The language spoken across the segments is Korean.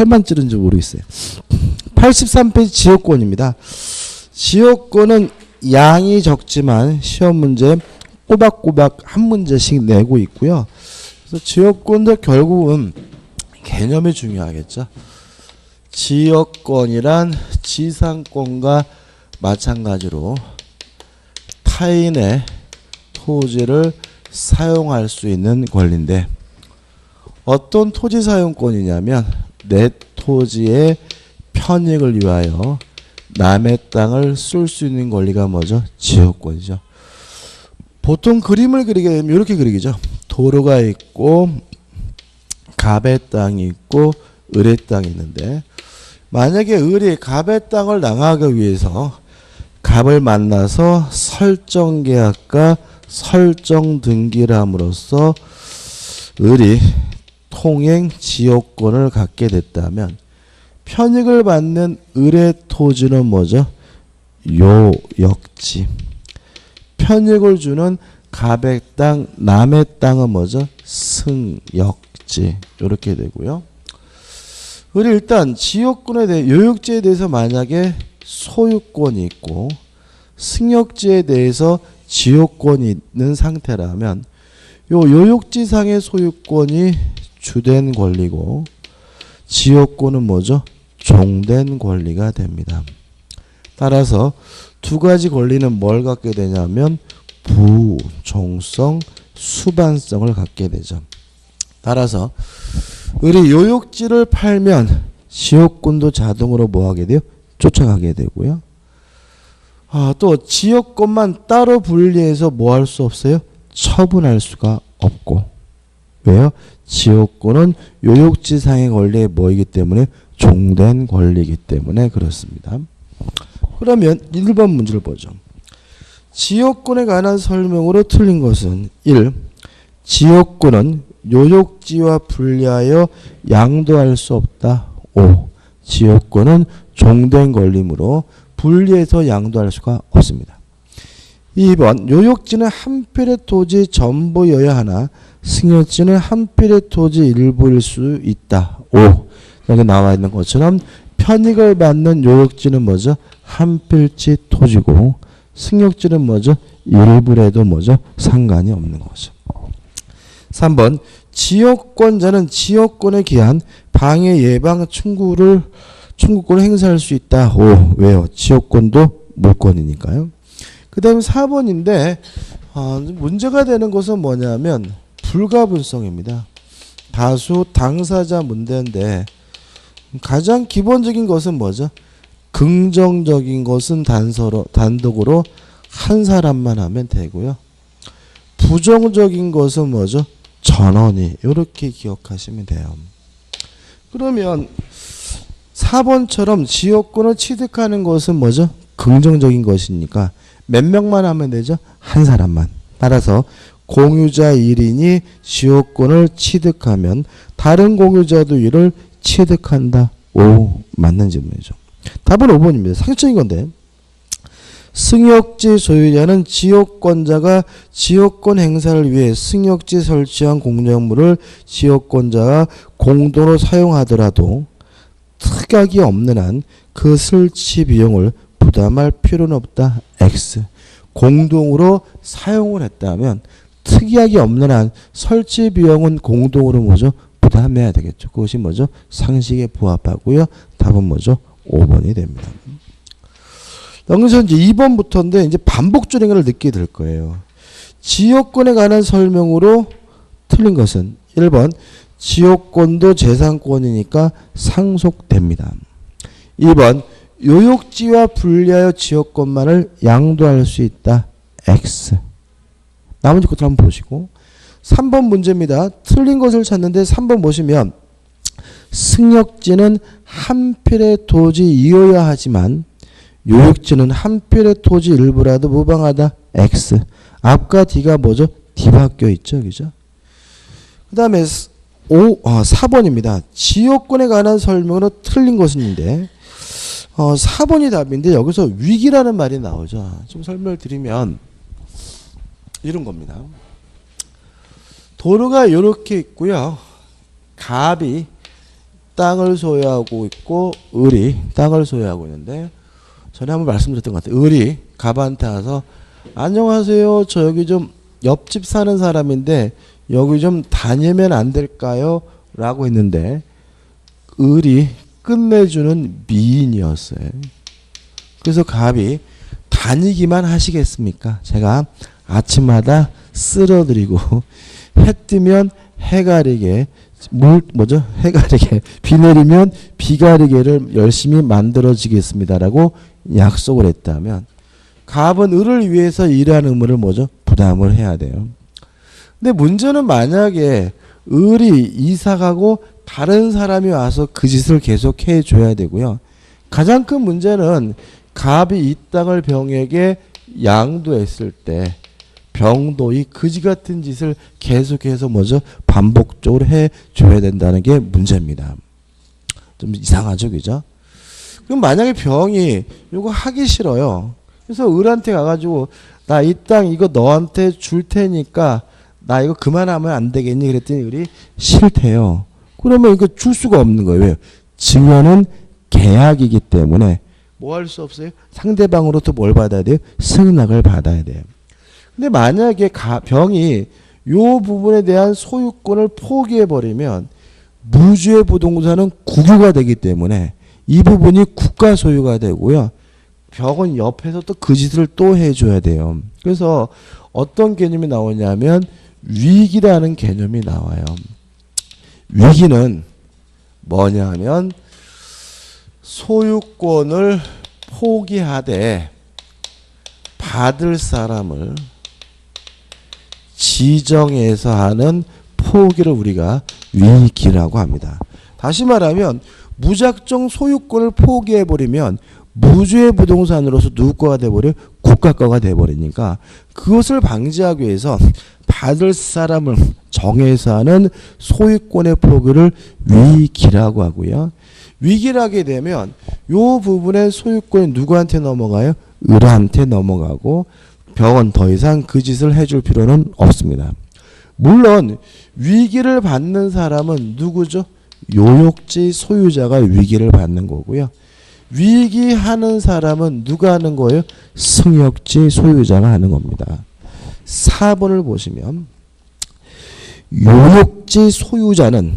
팔만 찌른지 모르겠어요. 83페이지 지역권입니다. 지역권은 양이 적지만 시험 문제 꼬박꼬박 한 문제씩 내고 있고요. 그래서 지역권도 결국은 개념이 중요하겠죠. 지역권이란 지상권과 마찬가지로 타인의 토지를 사용할 수 있는 권리인데 어떤 토지 사용권이냐면 내 토지의 편익을 위하여 남의 땅을 쓸 수 있는 권리가 뭐죠? 지역권이죠. 보통 그림을 그리게 되면 이렇게 그리죠. 도로가 있고 갑의 땅이 있고 을의 땅이 있는데 만약에 을이 갑의 땅을 낭하기 위해서 갑을 만나서 설정 계약과 설정 등기를 함으로써 을이 통행 지역권을 갖게 됐다면 편익을 받는 을의 토지는 뭐죠? 요역지. 편익을 주는 갑의 땅, 남의 땅은 뭐죠? 승역지. 이렇게 되고요. 을이 일단 지역권에 대해 요역지에 대해서 만약에 소유권이 있고 승역지에 대해서 지역권이 있는 상태라면 요 요역지상의 소유권이 주된 권리고 지역권은 뭐죠? 종된 권리가 됩니다. 따라서 두 가지 권리는 뭘 갖게 되냐면 부종성, 수반성을 갖게 되죠. 따라서 을이 요역지를 팔면 지역권도 자동으로 뭐하게 돼요? 쫓아가게 되고요. 또 지역권만 따로 분리해서 뭐 할 수 없어요? 처분할 수가 없고. 왜요? 지역권은 요역지상의 권리에 뭐이기 때문에 종된 권리이기 때문에 그렇습니다. 그러면 1번 문제를 보죠. 지역권에 관한 설명으로 틀린 것은 1. 지역권은 요역지와 분리하여 양도할 수 없다. 5. 지역권은 종된 권리이므로 분리해서 양도할 수가 없습니다. 2번 요역지는 한 필의 토지 전부여야 하나 승역지는 한 필의 토지 일부일 수 있다. 5. 여기 나와 있는 것처럼 편익을 받는 요역지는 뭐죠? 한 필지 토지고 승역지는 뭐죠? 일부라도 뭐죠? 상관이 없는 거죠. 3번 지역권자는 지역권에 기한 방해 예방 청구권을 행사할 수 있다. 5. 왜요? 지역권도 물권이니까요. 그 다음에 4번인데 문제가 되는 것은 뭐냐면 불가분성입니다. 다수 당사자 문제인데 가장 기본적인 것은 뭐죠? 긍정적인 것은 단독으로 한 사람만 하면 되고요. 부정적인 것은 뭐죠? 전원이. 이렇게 기억하시면 돼요. 그러면 4번처럼 지역권을 취득하는 것은 뭐죠? 긍정적인 것이니까 몇 명만 하면 되죠? 한 사람만. 따라서 공유자 1인이 지역권을 취득하면 다른 공유자도 이를 취득한다. 오, 맞는 질문이죠. 답은 5번입니다. 상식적인 건데 승역지 소유자는 지역권자가 지역권 행사를 위해 승역지 설치한 공작물을 지역권자가 공동으로 사용하더라도 특약이 없는 한 그 설치 비용을 부담할 필요는 없다. X. 공동으로 사용을 했다면 특약이 없는 한 설치 비용은 공동으로 뭐죠? 부담해야 되겠죠. 그것이 뭐죠? 상식에 부합하고요. 답은 뭐죠? 5번이 됩니다. 여기서 이제 2번부터인데 이제 반복 줄행을 느끼게 될 거예요. 지역권에 관한 설명으로 틀린 것은 1번 지역권도 재산권이니까 상속됩니다. 2번 요역지와 분리하여 지역권만을 양도할 수 있다. X. 나머지 것들 한번 보시고 3번 문제입니다. 틀린 것을 찾는데 3번 보시면 승역지는 한 필의 토지 이어야 하지만 요역지는 한 필의 토지 일부라도 무방하다. X. 앞과 D가 뭐죠? 뒤바뀌어 있죠. 그죠? 그 다음에 4번입니다. 지역권에 관한 설명으로 틀린 것인데 4번이 답인데 여기서 위기라는 말이 나오죠. 좀 설명을 드리면 이런 겁니다. 도로가 이렇게 있고요. 갑이 땅을 소유하고 있고 을이 땅을 소유하고 있는데 전에 한번 말씀드렸던 것 같아요. 을이 갑한테 와서 안녕하세요. 저 여기 좀 옆집 사는 사람인데 여기 좀 다니면 안 될까요? 라고 했는데 을이 끝내주는 미인이었어요. 그래서 갑이 다니기만 하시겠습니까? 제가 아침마다 쓸어드리고 해 뜨면 해 가리게 해 가리게 비 내리면 비 가리게를 열심히 만들어지겠습니다라고 약속을 했다면 갑은 을을 위해서 일하는 의무를 부담을 해야 돼요. 근데 문제는 만약에 을이 이사 가고 다른 사람이 와서 그 짓을 계속 해줘야 되고요. 가장 큰 문제는 갑이 이 땅을 병에게 양도했을 때 병도 이 그지 같은 짓을 계속해서 반복적으로 해줘야 된다는 게 문제입니다. 좀 이상하죠, 그죠? 그럼 만약에 병이 이거 하기 싫어요. 그래서 을한테 가가지고 나 이 땅 이거 너한테 줄 테니까 나 이거 그만하면 안 되겠니? 그랬더니 을이 싫대요. 그러면 이거 줄 수가 없는 거예요. 왜요? 증여는 계약이기 때문에 뭐 할 수 없어요? 상대방으로부터 뭘 받아야 돼요? 승낙을 받아야 돼요. 근데 만약에 병이 요 부분에 대한 소유권을 포기해버리면 무주의 부동산은 국유가 되기 때문에 이 부분이 국가 소유가 되고요. 병은 옆에서 또 그 짓을 또 해줘야 돼요. 그래서 어떤 개념이 나오냐면 위기라는 개념이 나와요. 위기는 뭐냐면 소유권을 포기하되 받을 사람을 지정해서 하는 포기를 우리가 위기라고 합니다. 다시 말하면 무작정 소유권을 포기해버리면 무주의 부동산으로서 누구 거가 돼버려? 국가 거가 돼버리니까 그것을 방지하기 위해서 받을 사람을 정해서 하는 소유권의 포기를 위기라고 하고요. 위기를 하게 되면 요 부분의 소유권이 누구한테 넘어가요? 을한테 넘어가고 병은 더 이상 그 짓을 해줄 필요는 없습니다. 물론 위기를 받는 사람은 누구죠? 요역지 소유자가 위기를 받는 거고요. 위기하는 사람은 누가 하는 거예요? 승역지 소유자가 하는 겁니다. 4번을 보시면 요역지 소유자는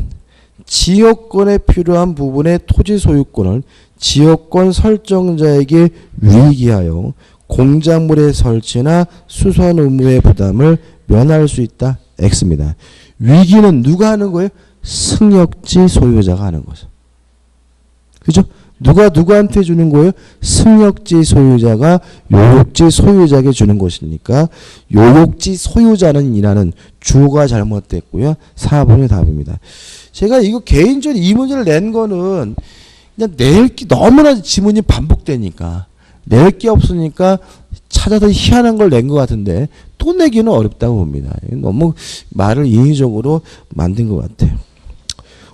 지역권에 필요한 부분의 토지 소유권을 지역권 설정자에게 위기하여 공작물의 설치나 수선 의무의 부담을 면할 수 있다. X입니다. 위기는 누가 하는 거예요? 승역지 소유자가 하는 거죠. 그죠? 누가 누구한테 주는 거예요? 승역지 소유자가 요역지 소유자에게 주는 것이니까 요역지 소유자는 이라는 주어가 잘못됐고요. 4번이 답입니다. 제가 이거 개인적으로 이 문제를 낸 거는 그냥 낼 게 너무나 지문이 반복되니까 낼 게 없으니까 찾아서 희한한 걸 낸 것 같은데 또 내기는 어렵다고 봅니다. 너무 말을 인위적으로 만든 것 같아요.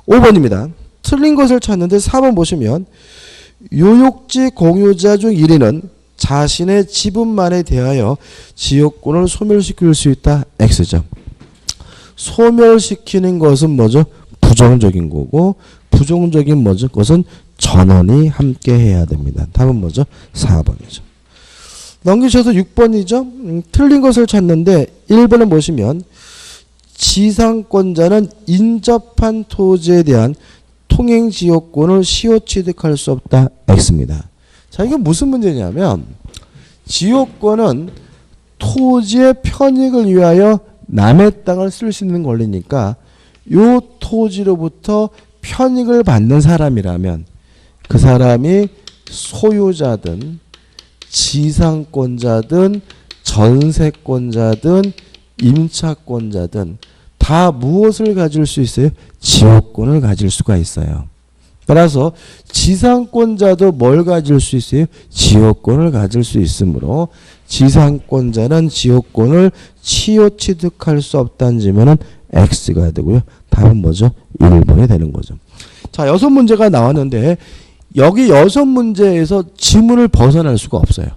5번입니다. 틀린 것을 찾는데 4번 보시면 요역지 공유자 중 1위는 자신의 지분만에 대하여 지역권을 소멸시킬 수 있다. X죠. 소멸시키는 것은 뭐죠? 부정적인 거고 부정적인 뭐죠? 그것은 전원이 함께 해야 됩니다. 답은 뭐죠? 4번이죠. 넘기셔서 6번이죠. 틀린 것을 찾는데 1번을 보시면 지상권자는 인접한 토지에 대한 통행지역권을 시효 취득할 수 없다. X입니다. 자, 이게 무슨 문제냐면 지역권은 토지의 편익을 위하여 남의 땅을 쓸 수 있는 권리니까 요 토지로부터 편익을 받는 사람이라면 그 사람이 소유자든 지상권자든 전세권자든 임차권자든 다 무엇을 가질 수 있어요? 지역권을 가질 수가 있어요. 따라서 지상권자도 뭘 가질 수 있어요? 지역권을 가질 수 있으므로 지상권자는 지역권을 취득 취득할 수 없다는 지면은 X가 되고요. 답은 뭐죠? 1번이 되는 거죠. 자, 6문제가 나왔는데 여기 6문제에서 지문을 벗어날 수가 없어요.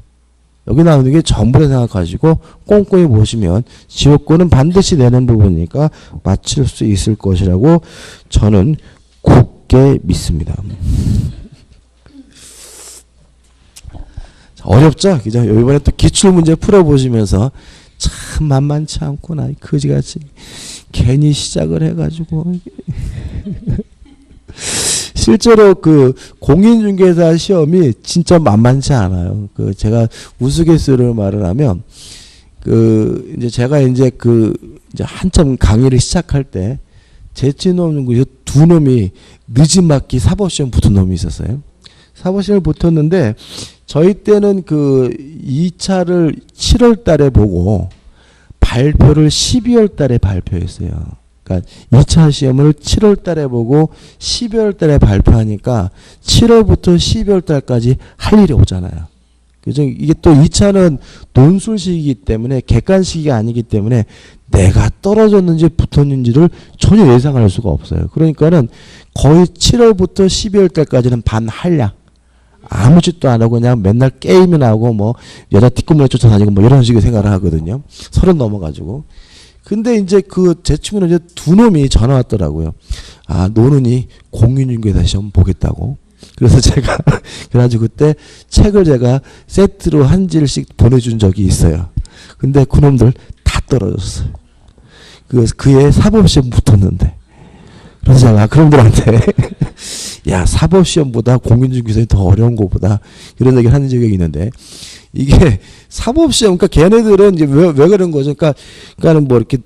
여기 나오는 게 전부를 생각하시고 꼼꼼히 보시면 지역권은 반드시 내는 부분이니까 맞출 수 있을 것이라고 저는 굳게 굳게 믿습니다. 어렵죠? 그죠? 이번에 또 기출문제 풀어보시면서 참 만만치 않구나. 그지같이 괜히 시작을 해가지고. 실제로 그 공인중개사 시험이 진짜 만만치 않아요. 그 제가 우스갯소리로 말을 하면 그 이제 제가 이제 이제 한참 강의를 시작할 때 재치노는 그 두 놈이 늦지막히 사법시험 붙은 놈이 있었어요. 사법시험을 붙었는데 저희 때는 그 2차를 7월 달에 보고 발표를 12월 달에 발표했어요. 그러니까 2차 시험을 7월 달에 보고 12월 달에 발표하니까 7월부터 12월 달까지 할 일이 오잖아요. 그죠? 이게 또 2차는 논술식이기 때문에 객관식이 아니기 때문에 내가 떨어졌는지 붙었는지를 전혀 예상할 수가 없어요. 그러니까는 거의 7월부터 12월 달까지는 반 한량. 아무 짓도 안 하고 그냥 맨날 게임이나 하고 뭐 여자 뒷구멍에 쫓아다니고 뭐 이런 식의 생각을 하거든요. 30 넘어가지고. 근데 이제 제 친구는 이제 두 놈이 전화 왔더라고요. 아, 노는이 공인중개사 시험 보겠다고. 그래서 제가 그래가지고 그때 책을 제가 세트로 한 질씩 보내준 적이 있어요. 근데 그놈들 다 떨어졌어요. 그의 사법시험 붙었는데. 그래서 제가 그놈들한테 야, 사법시험보다 공인중개사이 더 어려운 것보다 이런 얘기를 하는 적이 있는데 이게 사법시험, 그러니까 걔네들은 이제 왜 그런 거죠? 그러니까는 뭐 이렇게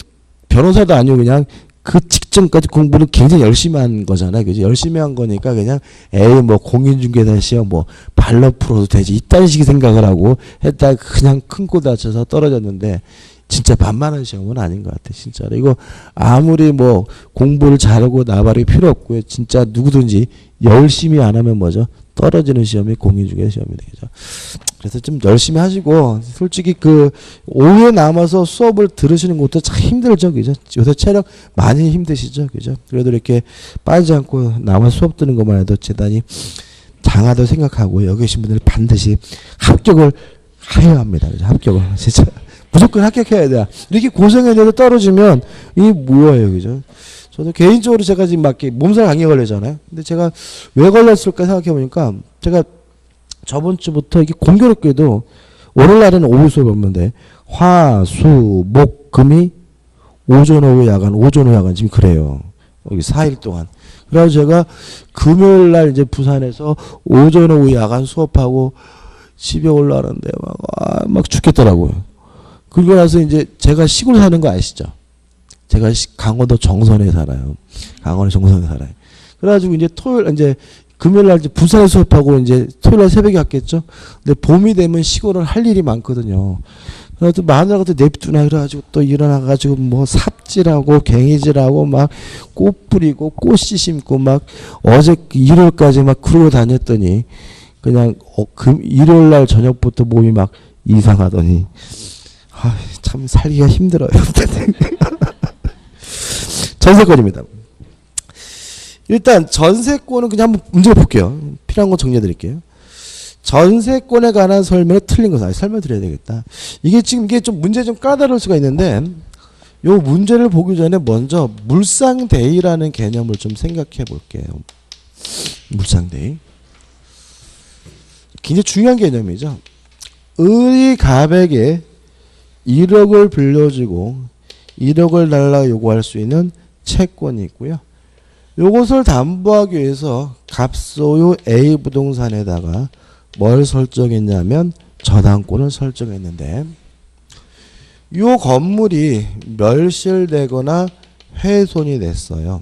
변호사도 아니고 그냥 그 직전까지 공부를 굉장히 열심히 한 거잖아요. 그죠? 열심히 한 거니까 그냥 에이 뭐 공인중개사 시험 뭐 발로 풀어도 되지 이딴 식의 생각을 하고 했다가 그냥 큰 코 다쳐서 떨어졌는데 진짜 만만한 시험은 아닌 것 같아. 진짜로. 이거 아무리 뭐 공부를 잘하고 나발이 필요 없고요. 진짜 누구든지 열심히 안 하면 뭐죠? 떨어지는 시험이 공인중개사 시험이 되죠. 그래서 좀 열심히 하시고 솔직히 오후에 남아서 수업을 들으시는 것도 참 힘들죠. 그죠? 요새 체력 많이 힘드시죠. 그죠? 그래도 이렇게 빠지지 않고 남아 수업 듣는 것만 해도 대단히 장하다고 생각하고 여기 계신 분들은 반드시 합격을 해야 합니다. 그죠? 합격을 진짜 무조건 합격해야 돼. 이렇게 고생해도 떨어지면 이게 뭐예요. 그죠? 저도 개인적으로 제가 지금 막 몸살 감기 걸리잖아요. 근데 제가 왜 걸렸을까 생각해 보니까 제가 저번 주부터 이게 공교롭게도 월요일 날에는 오후 수업이 없는데 화, 수, 목, 금이 오전, 오후, 야간, 오전, 오후, 야간 지금 그래요. 여기 4일 동안. 그래서 제가 금요일 날 이제 부산에서 오전, 오후, 야간 수업하고 집에 올라가는데 막 죽겠더라고요. 그러고 나서 이제 제가 시골 사는 거 아시죠? 제가 강원도 정선에 살아요. 강원도 정선에 살아요. 그래가지고 이제 이제 금요일 날 이제 부산에 수업하고 이제 토요일 날 새벽에 갔겠죠? 근데 봄이 되면 시골은 할 일이 많거든요. 그래서 마누라가 또 냅두나 그래가지고 또 일어나가지고 뭐 삽질하고 갱이질하고 막 꽃 뿌리고 꽃씨 심고 막 어제 일요일까지 막 그러고 다녔더니 그냥 일요일 날 저녁부터 몸이 막 이상하더니 참 살기가 힘들어요. 전세권입니다. 일단 전세권은 그냥 한번 문제 볼게요. 필요한 거 정리해 드릴게요. 전세권에 관한 설명을 틀린 것을 설명드려야 되겠다. 이게 좀 문제 좀 까다로울 수가 있는데 요 문제를 보기 전에 먼저 물상대의라는 개념을 좀 생각해 볼게요. 물상대의. 굉장히 중요한 개념이죠. 을이 갑에게 1억을 빌려주고 1억을 달라고 요구할 수 있는 채권이 있고요. 요것을 담보하기 위해서 갑소유 A 부동산에다가 뭘 설정했냐면 저당권을 설정했는데 요 건물이 멸실되거나 훼손이 됐어요.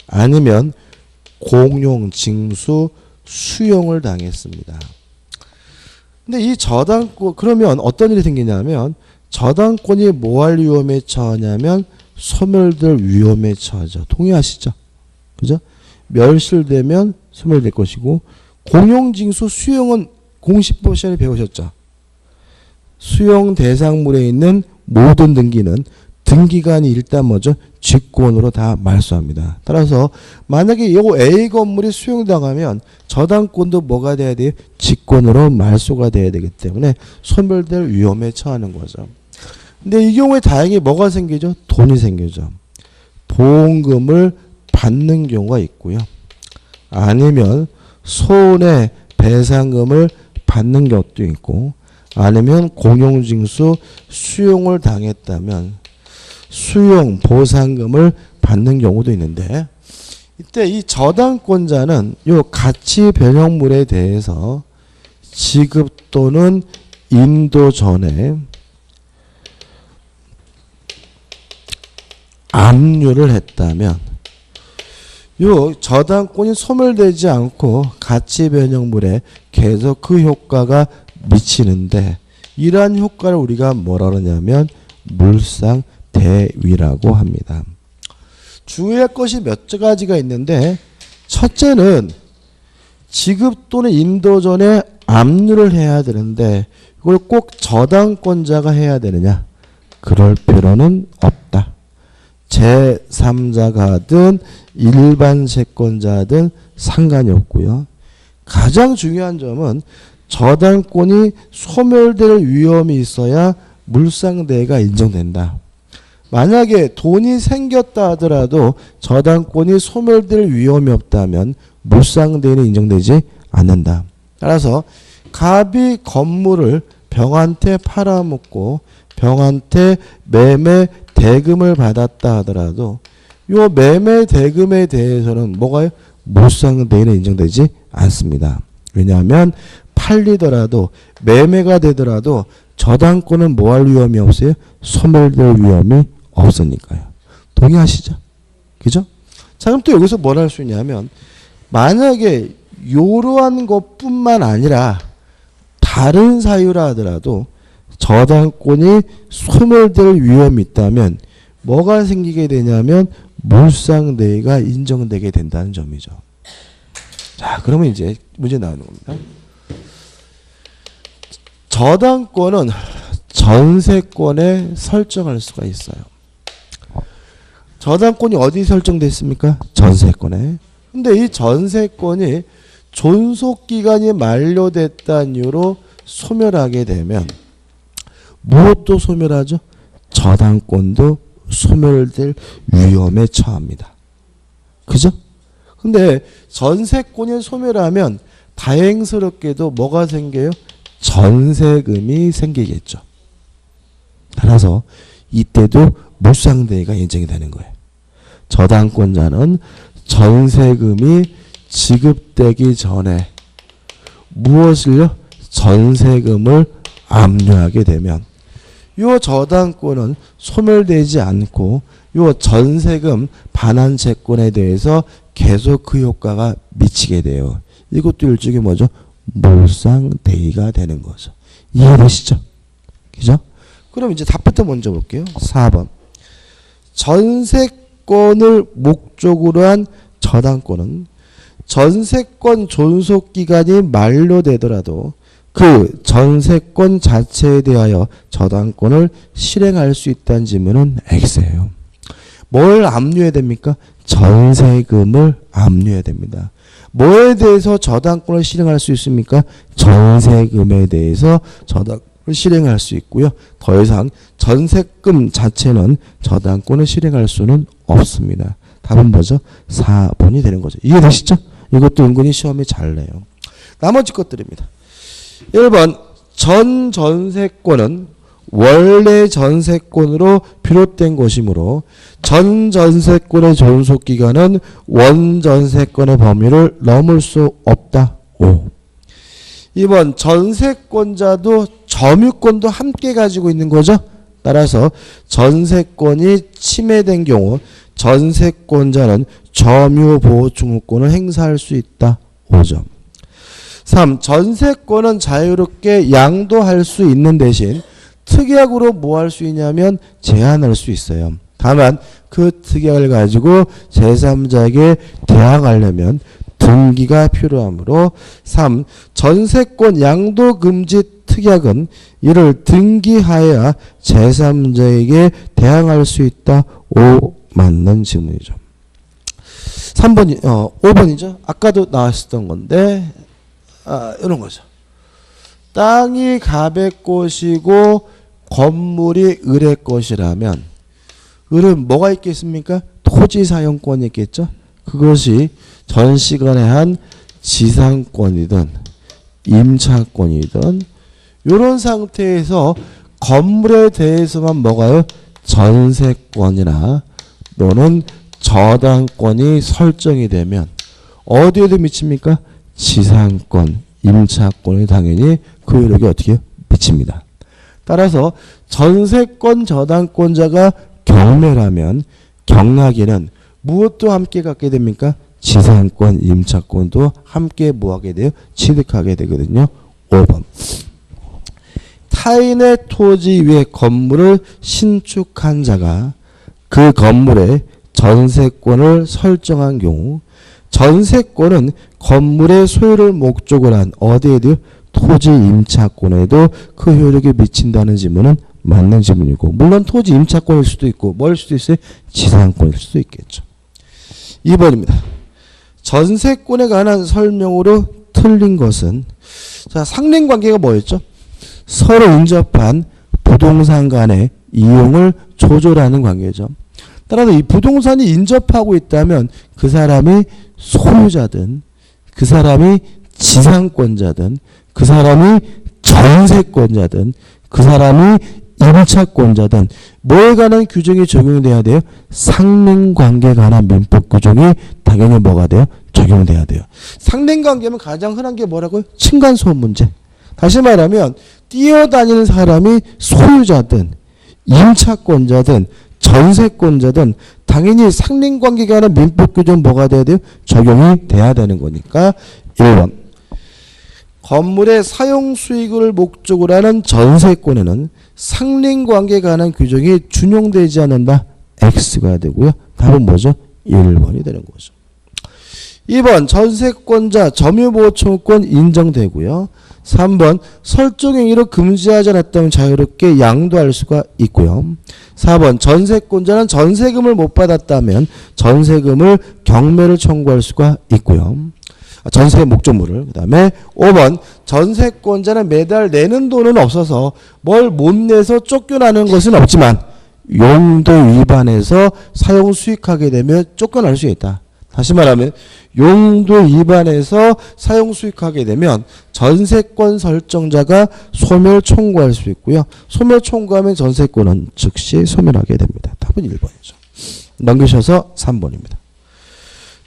아니면 공용, 징수, 수용을 당했습니다. 근데 이 저당권 그러면 어떤 일이 생기냐면 저당권이 뭐 할 위험에 처하냐면 소멸될 위험에 처하죠. 동의하시죠? 그죠? 멸실되면 소멸될 것이고 공용징수 수용은 공시법 시간에 배우셨죠? 수용 대상물에 있는 모든 등기는 등기관이 일단 뭐죠? 직권으로 다 말소합니다. 따라서 만약에 이 A 건물이 수용당하면 저당권도 뭐가 돼야 돼요? 직권으로 말소가 돼야 되기 때문에 소멸될 위험에 처하는 거죠. 근데 이 경우에 다행히 뭐가 생기죠? 돈이 생기죠. 보험금을 받는 경우가 있고요. 아니면 손해배상금을 받는 것도 있고 아니면 공용징수 수용을 당했다면 수용 보상금을 받는 경우도 있는데 이때 이 저당권자는 요 가치 변형물에 대해서 지급 또는 인도 전에 압류를 했다면 요 저당권이 소멸되지 않고 가치 변형물에 계속 그 효과가 미치는데 이러한 효과를 우리가 뭐라 그러냐면 물상대위라고 합니다. 주의할 것이 몇 가지가 있는데 첫째는 지급 또는 인도 전에 압류를 해야 되는데 이걸 꼭 저당권자가 해야 되느냐? 그럴 필요는 없다. 제3자가 하든 일반 채권자든 상관이 없고요. 가장 중요한 점은 저당권이 소멸될 위험이 있어야 물상대가 인정된다. 만약에 돈이 생겼다 하더라도 저당권이 소멸될 위험이 없다면 물상대는 인정되지 않는다. 따라서 갑이 건물을 병한테 팔아먹고 병한테 매매 대금을 받았다 하더라도 요 매매 대금에 대해서는 뭐가요? 물상대는 인정되지 않습니다. 왜냐하면 팔리더라도 매매가 되더라도 저당권은 뭐 할 위험이 없어요? 소멸될 위험이 없으니까요. 동의하시죠? 그죠? 자, 그럼 또 여기서 뭘 할 수 있냐면 만약에 이러한 것뿐만 아니라 다른 사유라 하더라도 저당권이 소멸될 위험이 있다면 뭐가 생기게 되냐면 물상대위가 인정되게 된다는 점이죠. 자, 그러면 이제 문제 나오는 겁니다. 저당권은 전세권에 설정할 수가 있어요. 저당권이 어디 설정됐습니까? 전세권에. 근데 이 전세권이 존속기간이 만료됐다는 이유로 소멸하게 되면 무엇도 소멸하죠? 저당권도 소멸될 위험에 처합니다. 그죠? 근데 전세권이 소멸하면 다행스럽게도 뭐가 생겨요? 전세금이 생기겠죠. 따라서 이때도 물상대위가 인정이 되는 거예요. 저당권자는 전세금이 지급되기 전에 무엇을요? 전세금을 압류하게 되면 요 저당권은 소멸되지 않고 요 전세금 반환 채권에 대해서 계속 그 효과가 미치게 돼요. 이것도 일종의 뭐죠? 물상대위가 되는 거죠. 이해되시죠? 그죠? 그럼 이제 답부터 먼저 볼게요. 4번. 전세권을 목적으로 한 저당권은 전세권 존속기간이 만료되더라도 그 전세권 자체에 대하여 저당권을 실행할 수 있다는 질문은 X예요. 뭘 압류해야 됩니까? 전세금을 압류해야 됩니다. 뭐에 대해서 저당권을 실행할 수 있습니까? 전세금에 대해서 저당권을 실행할 수 있고요. 더 이상 전세금 자체는 저당권을 실행할 수는 없습니다. 답은 뭐죠? 4번이 되는 거죠. 이해되시죠? 이것도 은근히 시험에 잘 내요. 나머지 것들입니다. 1번 전 전세권은 원래 전세권으로 비롯된 것이므로 전 전세권의 존속기간은 원 전세권의 범위를 넘을 수 없다. 5. 2번 전세권자도 점유권도 함께 가지고 있는 거죠. 따라서 전세권이 침해된 경우 전세권자는 점유보호증후권을 행사할 수 있다. 5점. 3. 전세권은 자유롭게 양도할 수 있는 대신 특약으로 뭐 할 수 있냐면 제한할 수 있어요. 다만 그 특약을 가지고 제3자에게 대항하려면 등기가 필요하므로 3. 전세권 양도 금지 특약은 이를 등기하여야 제3자에게 대항할 수 있다. 5. 맞는 질문이죠. 3번, 5번이죠. 아까도 나왔었던 건데 이런 거죠. 땅이 갑의 것이고 건물이 을의 것이라면 을은 뭐가 있겠습니까? 토지 사용권이 있겠죠. 그것이 전 시간에 한 지상권이든 임차권이든 이런 상태에서 건물에 대해서만 뭐가요? 전세권이나 또는 저당권이 설정이 되면 어디에도 미칩니까? 지상권, 임차권이 당연히 그 효력이 어떻게 미칩니다. 따라서 전세권 저당권자가 경매라면 경락에는 무엇도 함께 갖게 됩니까? 지상권, 임차권도 함께 뭐하게 돼요? 취득하게 되거든요. 5번. 타인의 토지 위에 건물을 신축한 자가 그 건물에 전세권을 설정한 경우 전세권은 건물의 소유를 목적으로 한 어디에도 토지 임차권에도 그 효력이 미친다는 지문은 맞는 지문이고 물론 토지 임차권일 수도 있고 뭐일 수도 있어요? 지상권일 수도 있겠죠. 2번입니다. 전세권에 관한 설명으로 틀린 것은 자 상린관계가 뭐였죠? 서로 인접한 부동산 간의 이용을 조절하는 관계죠. 따라서 이 부동산이 인접하고 있다면 그 사람이 소유자든 그 사람이 지상권자든 그 사람이 전세권자든 그 사람이 임차권자든 뭐에 관한 규정이 적용이 돼야 돼요? 상린관계에 관한 민법 규정이 당연히 뭐가 돼요? 적용돼야 돼요. 상린관계면 가장 흔한 게 뭐라고요? 층간소음 문제. 다시 말하면 뛰어다니는 사람이 소유자든 임차권자든 전세권자든 당연히 상린관계에 관한 민법 규정 뭐가 돼야 돼요? 적용이 돼야 되는 거니까 1번. 건물의 사용 수익을 목적으로 하는 전세권에는 상린관계에 관한 규정이 준용되지 않는다. X가 되고요. 답은 뭐죠? 1번이 되는 거죠. 2번 전세권자 점유보호청구권 인정되고요. 3번 설정행위로 금지하지 않았다면 자유롭게 양도할 수가 있고요. 4번 전세권자는 전세금을 못 받았다면 전세금을 경매를 청구할 수가 있고요. 전세 목적물을. 그 다음에 5번 전세권자는 매달 내는 돈은 없어서 뭘 못 내서 쫓겨나는 것은 없지만 용도 위반해서 사용 수익하게 되면 쫓겨날 수 있다. 다시 말하면 용도 위반해서 사용 수익하게 되면 전세권 설정자가 소멸 청구할 수 있고요. 소멸 청구하면 전세권은 즉시 소멸하게 됩니다. 답은 1번이죠. 넘기셔서 3번입니다.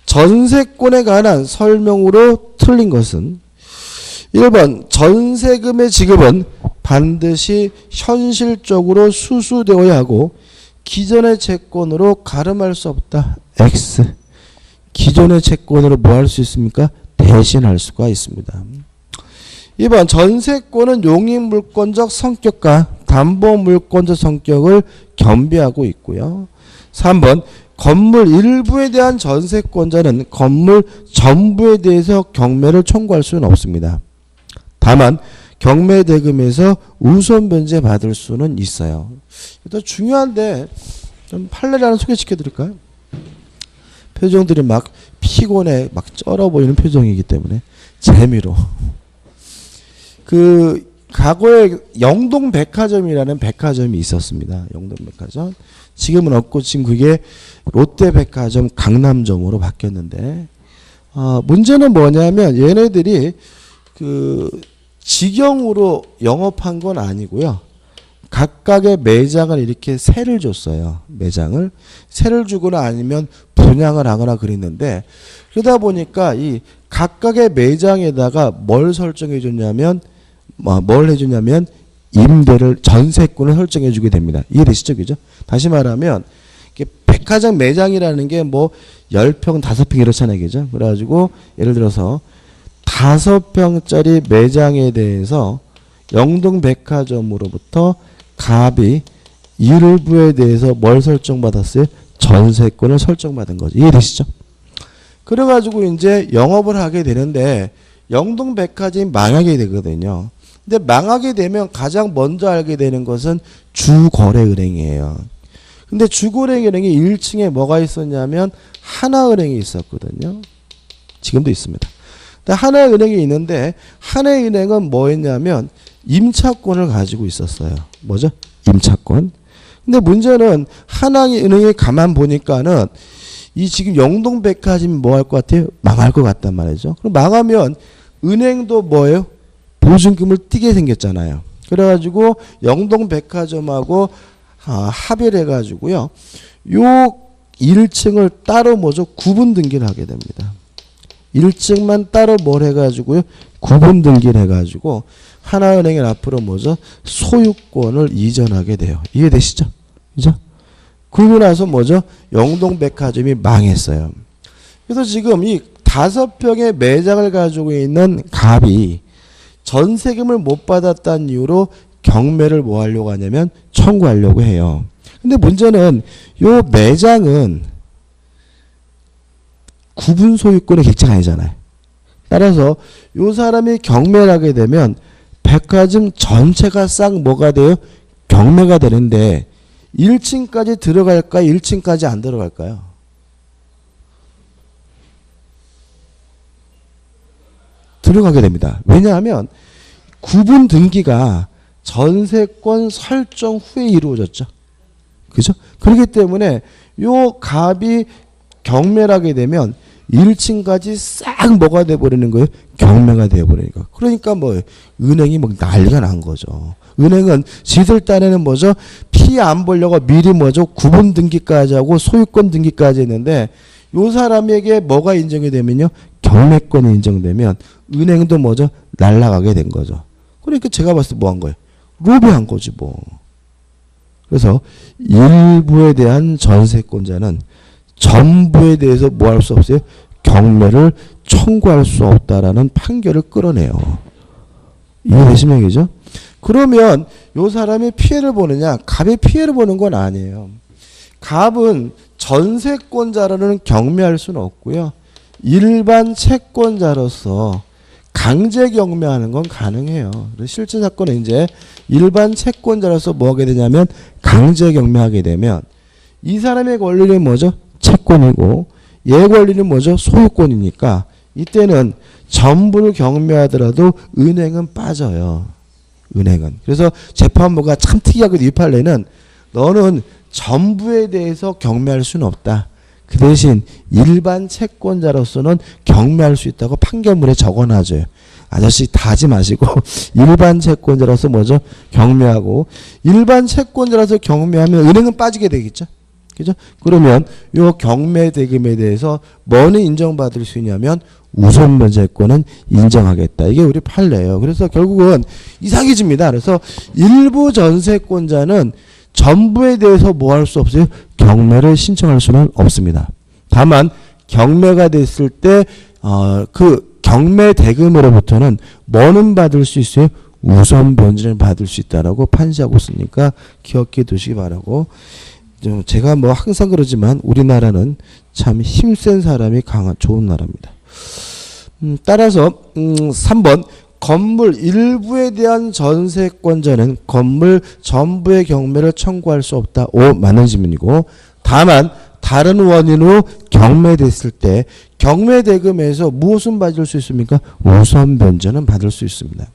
전세권에 관한 설명으로 틀린 것은 1번 전세금의 지급은 반드시 현실적으로 수수되어야 하고 기존의 채권으로 가름할 수 없다. X. 기존의 채권으로 뭐 할 수 있습니까? 대신할 수가 있습니다. 2번 전세권은 용익물권적 성격과 담보물권적 성격을 겸비하고 있고요. 3번 건물 일부에 대한 전세권자는 건물 전부에 대해서 경매를 청구할 수는 없습니다. 다만 경매 대금에서 우선 변제 받을 수는 있어요. 또 중요한데 좀 판례를 하나 소개시켜 드릴까요? 표정들이 막 피곤해 막 쩔어 보이는 표정이기 때문에 재미로 그 과거에 영동백화점이라는 백화점이 있었습니다. 영동백화점 지금은 없고 지금 그게 롯데백화점 강남점으로 바뀌었는데 문제는 뭐냐면 얘네들이 그 직영으로 영업한 건 아니고요. 각각의 매장을 이렇게 세를 줬어요. 매장을 세를 주거나 아니면 분양을 하거나 그랬는데 그러다 보니까 이 각각의 매장에다가 뭘 설정해 줬냐면 뭘 해주냐면 임대를 전세권을 설정해 주게 됩니다. 이해되시죠? 그죠? 다시 말하면 백화점 매장이라는 게 뭐 10평, 5평 이렇잖아요. 그죠? 그래가지고 예를 들어서 5평짜리 매장에 대해서 영동백화점으로부터 갑이 일부에 대해서 뭘 설정받았어요? 전세권을 설정받은 거죠. 이해되시죠? 그래가지고 이제 영업을 하게 되는데 영동백화점이 망하게 되거든요. 근데 망하게 되면 가장 먼저 알게 되는 것은 주거래은행이에요. 근데 주거래은행이 1층에 뭐가 있었냐면 하나은행이 있었거든요. 지금도 있습니다. 근데 하나은행이 있는데 하나은행은 뭐 했냐면 임차권을 가지고 있었어요. 뭐죠? 임차권. 근데 문제는 하나은행에 가만 보니까는 이 지금 영동백화점이 뭐 할 것 같아요? 망할 것 같단 말이죠. 그럼 망하면 은행도 뭐예요? 보증금을 띄게 생겼잖아요. 그래가지고 영동백화점하고 합의를 해가지고요. 요 1층을 따로 뭐죠? 구분 등기를 하게 됩니다. 1층만 따로 뭘 해가지고요. 구분 등기를 해가지고 하나은행은 앞으로 뭐죠? 소유권을 이전하게 돼요. 이해되시죠? 그죠? 그러고 나서 뭐죠? 영동백화점이 망했어요. 그래서 지금 이 5평의 매장을 가지고 있는 갑이 전세금을 못 받았다는 이유로 경매를 뭐 하려고 하냐면 청구하려고 해요. 근데 문제는 요 매장은 구분 소유권의 객체가 아니잖아요. 따라서 요 사람이 경매를 하게 되면 백화점 전체가 싹 뭐가 돼요? 경매가 되는데 1층까지 들어갈까요? 1층까지 안 들어갈까요? 들어가게 됩니다. 왜냐하면 구분 등기가 전세권 설정 후에 이루어졌죠. 그죠? 그렇기 때문에 요 갑이 경매를 하게 되면 1층까지 싹 뭐가 돼버리는 거예요? 경매가 돼버리니까. 그러니까 뭐 은행이 뭐 난리가 난 거죠. 은행은 지들 딴에는 뭐죠? 피해 안 보려고 미리 뭐죠? 구분 등기까지 하고 소유권 등기까지 했는데 요 사람에게 뭐가 인정이 되면요? 경매권이 인정되면 은행도 뭐죠? 날아가게 된 거죠. 그러니까 제가 봤을 때 뭐 한 거예요? 로비한 거지 뭐. 그래서 일부에 대한 전세권자는 전부에 대해서 뭐 할 수 없어요? 경매를 청구할 수 없다라는 판결을 끌어내요. 이해되시면 얘기죠? 그러면 요 사람이 피해를 보느냐? 갑이 피해를 보는 건 아니에요. 갑은 전세권자로는 경매할 수는 없고요. 일반 채권자로서 강제 경매하는 건 가능해요. 실제 사건은 이제 일반 채권자로서 뭐 하게 되냐면 강제 경매하게 되면 이 사람의 권리는 뭐죠? 채권이고 얘 권리는 뭐죠? 소유권이니까 이때는 전부를 경매하더라도 은행은 빠져요. 은행은. 그래서 재판부가 참 특이하게 이 판례는 너는 전부에 대해서 경매할 수는 없다. 그 대신 일반 채권자로서는 경매할 수 있다고 판결문에 적어놔줘요. 아저씨 다 하지 마시고 일반 채권자로서 뭐죠? 경매하고 일반 채권자로서 경매하면 은행은 빠지게 되겠죠. 그죠? 그러면 요 경매 대금에 대해서 뭐는 인정받을 수 있냐면 우선 면제권은 인정하겠다. 이게 우리 판례예요. 그래서 결국은 이상해집니다. 그래서 일부 전세권자는 전부에 대해서 뭐 할 수 없어요? 경매를 신청할 수는 없습니다. 다만 경매가 됐을 때 그 경매 대금으로부터는 뭐는 받을 수 있어요? 우선 변제를 받을 수 있다라고 판시하고 있으니까 기억해 두시기 바라고. 제가 뭐 항상 그러지만 우리나라는 참 힘센 사람이 강한 좋은 나라입니다. 따라서 3번 건물 일부에 대한 전세권자는 건물 전부의 경매를 청구할 수 없다. 5. 맞는 질문이고 다만 다른 원인으로 경매됐을 때 경매 대금에서 무엇은 받을 수 있습니까? 우선 변제는 받을 수 있습니다.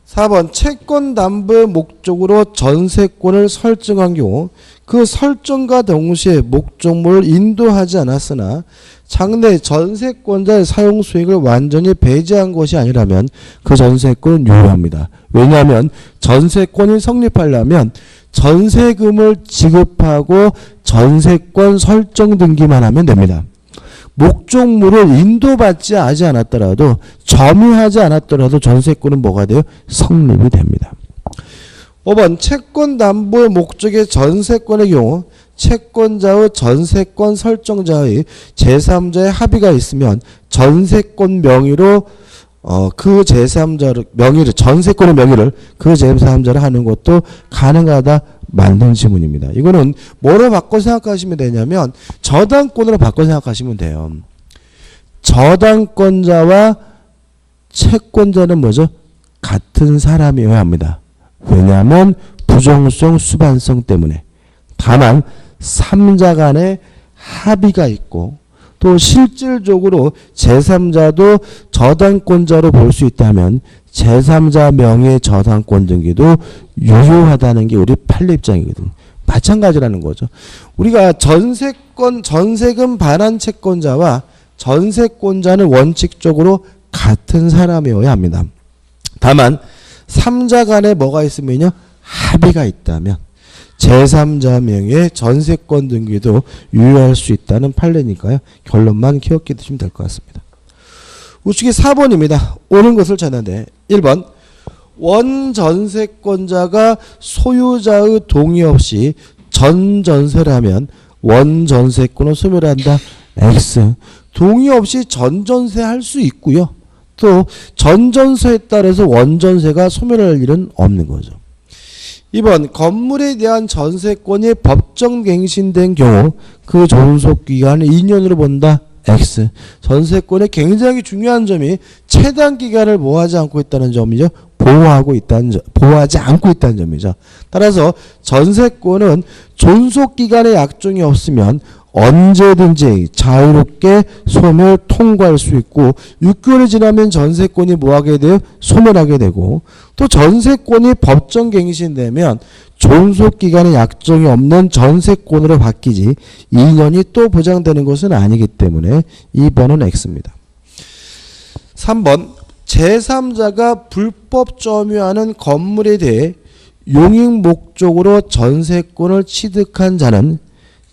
4번 채권 담보의 목적으로 전세권을 설정한 경우 그 설정과 동시에 목적물을 인도하지 않았으나 장래 전세권자의 사용 수익을 완전히 배제한 것이 아니라면 그 전세권은 유효합니다. 왜냐하면 전세권이 성립하려면 전세금을 지급하고 전세권 설정 등기만 하면 됩니다. 목적물을 인도받지 하지 않았더라도 점유하지 않았더라도 전세권은 뭐가 돼요? 성립이 됩니다. 5번 채권 담보의 목적의 전세권의 경우 채권자의 전세권 설정자의 제3자의 합의가 있으면 전세권 명의로 그 제3자를 명의를 전세권의 명의를 그 제3자를 하는 것도 가능하다. 맞는 지문입니다. 이거는 뭐로 바꿔 생각하시면 되냐면 저당권으로 바꿔 생각하시면 돼요. 저당권자와 채권자는 뭐죠? 같은 사람이어야 합니다. 왜냐하면 부정성, 수반성 때문에. 다만 3자 간의 합의가 있고 또 실질적으로 제3자도 저당권자로 볼 수 있다면 제3자 명의의 저당권 등기도 유효하다는 게 우리 판례 입장이거든요. 마찬가지라는 거죠. 우리가 전세금 반환 채권자와 전세권자는 원칙적으로 같은 사람이어야 합니다. 다만 3자 간에 뭐가 있으면요, 합의가 있다면 제3자 명의의 전세권 등기도 유효할 수 있다는 판례니까요. 결론만 기억해 두시면 될 것 같습니다. 우측이 4번입니다. 옳은 것을 찾는데 1번 원전세권자가 소유자의 동의 없이 전전세를 하면 원전세권을 소멸한다. X. 동의 없이 전전세 할 수 있고요. 또 전전세에 따라서 원전세가 소멸할 일은 없는 거죠. 2번 건물에 대한 전세권이 법정갱신된 경우 그 존속기간을 2년으로 본다. X. 전세권의 굉장히 중요한 점이 체당기간을 뭐하지 않고 있다는 점이죠. 보호하지 않고 있다는 점이죠. 따라서 전세권은 존속기간에 약정이 없으면 언제든지 자유롭게 소멸 통과할 수 있고 6개월이 지나면 전세권이 뭐하게 돼요? 소멸하게 되고 또 전세권이 법정갱신되면 존속기간에 약정이 없는 전세권으로 바뀌지 2년이 또 보장되는 것은 아니기 때문에 2번은 X입니다. 3번 제3자가 불법 점유하는 건물에 대해 용익 목적으로 전세권을 취득한 자는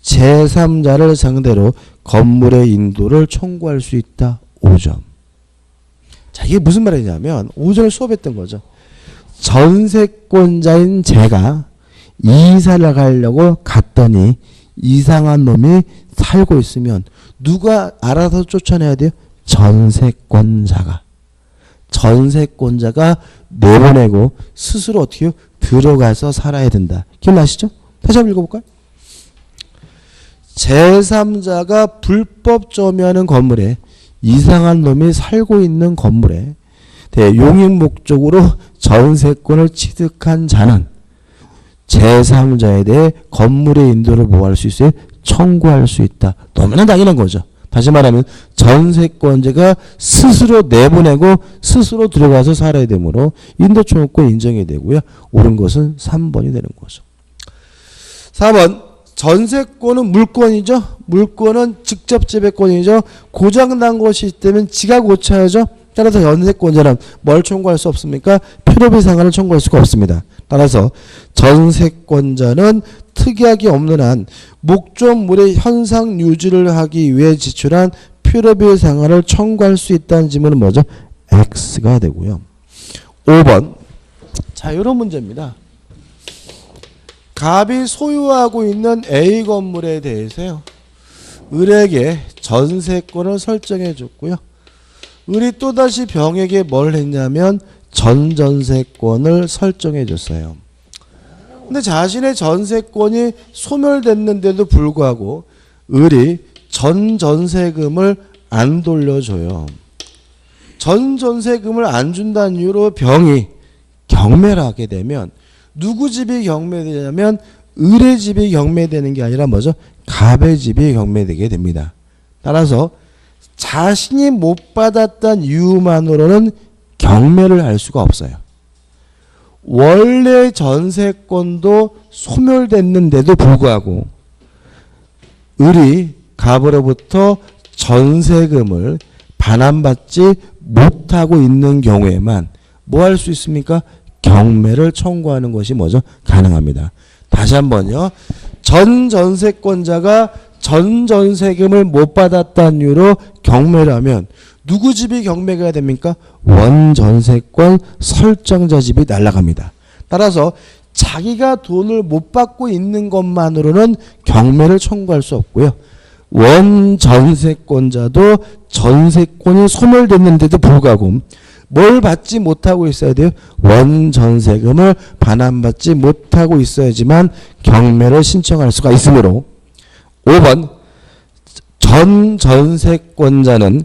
제3자를 상대로 건물의 인도를 청구할 수 있다. 5점. 자, 이게 무슨 말이냐면 오전에 수업했던 거죠. 전세권자인 제가 이사를 가려고 갔더니 이상한 놈이 살고 있으면 누가 알아서 쫓아내야 돼요? 전세권자가. 전세권자가 내보내고 스스로 어떻게 들어가서 살아야 된다. 기억나시죠? 다시 한번 읽어볼까요? 제3자가 불법 점유하는 건물에 이상한 놈이 살고 있는 건물에 용익 목적으로 전세권을 취득한 자는 제3자에 대해 건물의 인도를 뭐 할 수 있어요? 청구할 수 있다. 너무나 당연한 거죠. 다시 말하면 전세권자가 스스로 내보내고 스스로 들어가서 살아야 되므로 인도청구권 인정이 되고요. 옳은 것은 3번이 되는 거죠. 4번 전세권은 물권이죠. 물권은 직접 지배권이죠. 고장난 것이 있다면 지가 고쳐야죠. 따라서 전세권자는 뭘 청구할 수 없습니까? 필요비 상한을 청구할 수가 없습니다. 따라서 전세권자는 특약이 없는 한 목적물의 현상 유지를 하기 위해 지출한 필요비 상한을 청구할 수 있다는 질문은 뭐죠? X가 되고요. 5번. 자, 이런 문제입니다. 갑이 소유하고 있는 A 건물에 대해서요. 을에게 전세권을 설정해 줬고요. 을이 또다시 병에게 뭘 했냐면 전전세권을 설정해 줬어요. 근데 자신의 전세권이 소멸됐는데도 불구하고 을이 전전세금을 안 돌려줘요. 전전세금을 안 준다는 이유로 병이 경매를 하게 되면 누구 집이 경매되냐면 을의 집이 경매되는 게 아니라 뭐죠? 갑의 집이 경매되게 됩니다. 따라서 자신이 못 받았다는 이유만으로는 경매를 할 수가 없어요. 원래 전세권도 소멸됐는데도 불구하고 을이 갑으로부터 전세금을 반환받지 못하고 있는 경우에만 뭐 할 수 있습니까? 경매를 청구하는 것이 뭐죠? 가능합니다. 다시 한번요. 전전세권자가 전전세금을 못 받았다는 이유로 경매를 하면 누구 집이 경매가 됩니까? 원전세권 설정자 집이 날아갑니다. 따라서 자기가 돈을 못 받고 있는 것만으로는 경매를 청구할 수 없고요. 원전세권자도 전세권이 소멸됐는데도 불구하고 뭘 받지 못하고 있어야 돼요? 원전세금을 반환받지 못하고 있어야지만 경매를 신청할 수가 있으므로 5번 전전세권자는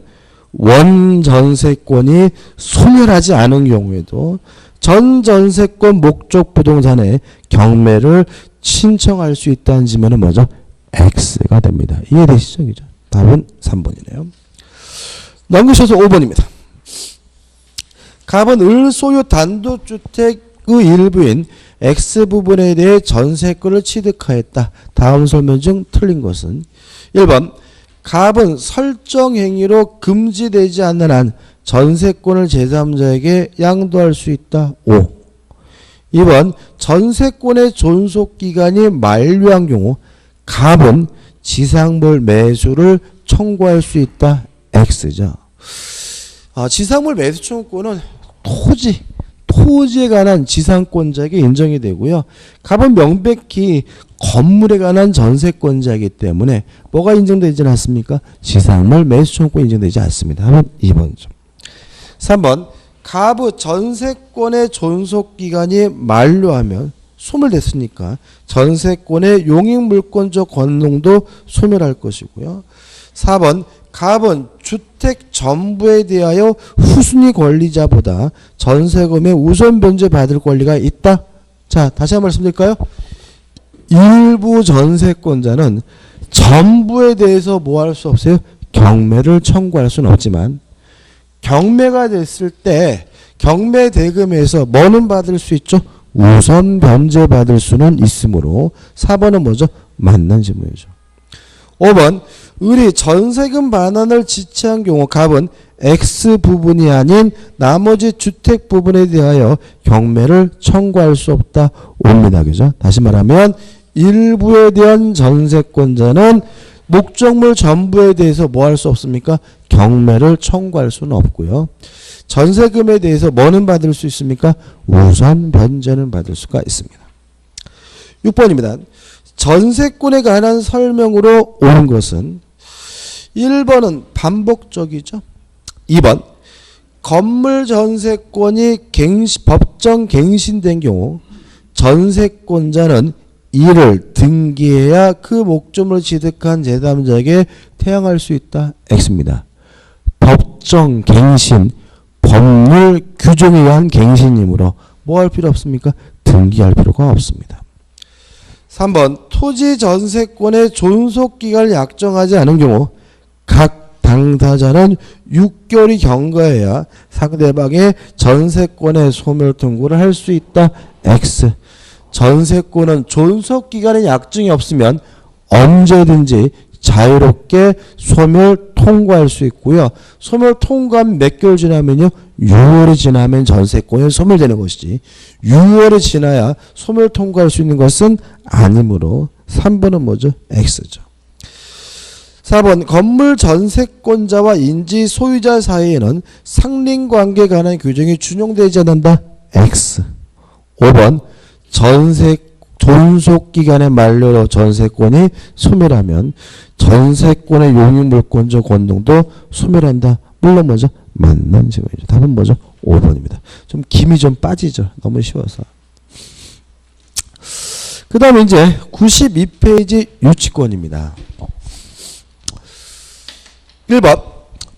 원전세권이 소멸하지 않은 경우에도 전전세권 목적 부동산에 경매를 신청할 수 있다는 지면은 뭐죠? X가 됩니다. 이해되시죠? 그죠? 답은 3번이네요. 넘기셔서 5번입니다. 갑은 을 소유 단독주택의 일부인 X 부분에 대해 전세권을 취득하였다. 다음 설명 중 틀린 것은 1번 갑은 설정 행위로 금지되지 않는 한 전세권을 제3자에게 양도할 수 있다. 5. 2번 전세권의 존속기간이 만료한 경우 갑은 지상물 매수를 청구할 수 있다. X죠. 지상물 매수 청구권은 토지에 관한 지상권자에게 인정이 되고요. 갑은 명백히 건물에 관한 전세권자이기 때문에 뭐가 인정되지 않습니까? 지상물 매수 청구권 인정되지 않습니다. 한번 2번이죠. 3번 갑의 전세권의 존속기간이 만료하면 소멸됐으니까 전세권의 용익물권적 권능도 소멸할 것이고요. 4번 갑은 주택 전부에 대하여 후순위 권리자보다 전세금의 우선 변제받을 권리가 있다. 자, 다시 한번 말씀드릴까요? 일부 전세권자는 전부에 대해서 뭐 할 수 없어요? 경매를 청구할 수는 없지만 경매가 됐을 때 경매 대금에서 뭐는 받을 수 있죠? 우선 변제받을 수는 있으므로 4번은 뭐죠? 맞는 질문이죠. 5번 을이 전세금 반환을 지체한 경우 갑은 X 부분이 아닌 나머지 주택 부분에 대하여 경매를 청구할 수 없다. 옵니다. 그죠? 다시 말하면 일부에 대한 전세권자는 목적물 전부에 대해서 뭐 할 수 없습니까? 경매를 청구할 수는 없고요. 전세금에 대해서 뭐는 받을 수 있습니까? 우선 변제는 받을 수가 있습니다. 6번입니다. 전세권에 관한 설명으로 옳은 것은 1번은 반복적이죠. 2번 건물 전세권이 법정 갱신된 경우 전세권자는 이를 등기해야 그 목적물을 취득한 제3자에게 퇴항할 수 있다. X입니다. 법정 갱신, 법률 규정에 의한 갱신이므로 뭐 할 필요 없습니까? 등기할 필요가 없습니다. 3번 토지 전세권의 존속기간을 약정하지 않은 경우 각 당사자는 6개월이 경과해야 상대방의 전세권의 소멸 통고를 할 수 있다. X. 전세권은 존속기간의 약정이 없으면 언제든지 자유롭게 소멸 통고할 수 있고요. 소멸 통고하면 몇 개월 지나면요? 6월이 지나면 전세권이 소멸되는 것이지 6월이 지나야 소멸 통고할 수 있는 것은 아니므로 3번은 뭐죠? X죠. 4번 건물 전세권자와 인지 소유자 사이에는 상린관계에 관한 규정이 준용되지 않는다. X. 5번 존속기간의 만료로 전세권이 소멸하면 전세권의 용익물권적 권능도 소멸한다. 물론 뭐죠? 맞는 질문이죠. 답은 뭐죠? 5번입니다. 좀 김이 좀 빠지죠. 너무 쉬워서. 그 다음에 이제 92페이지 유치권입니다. 1번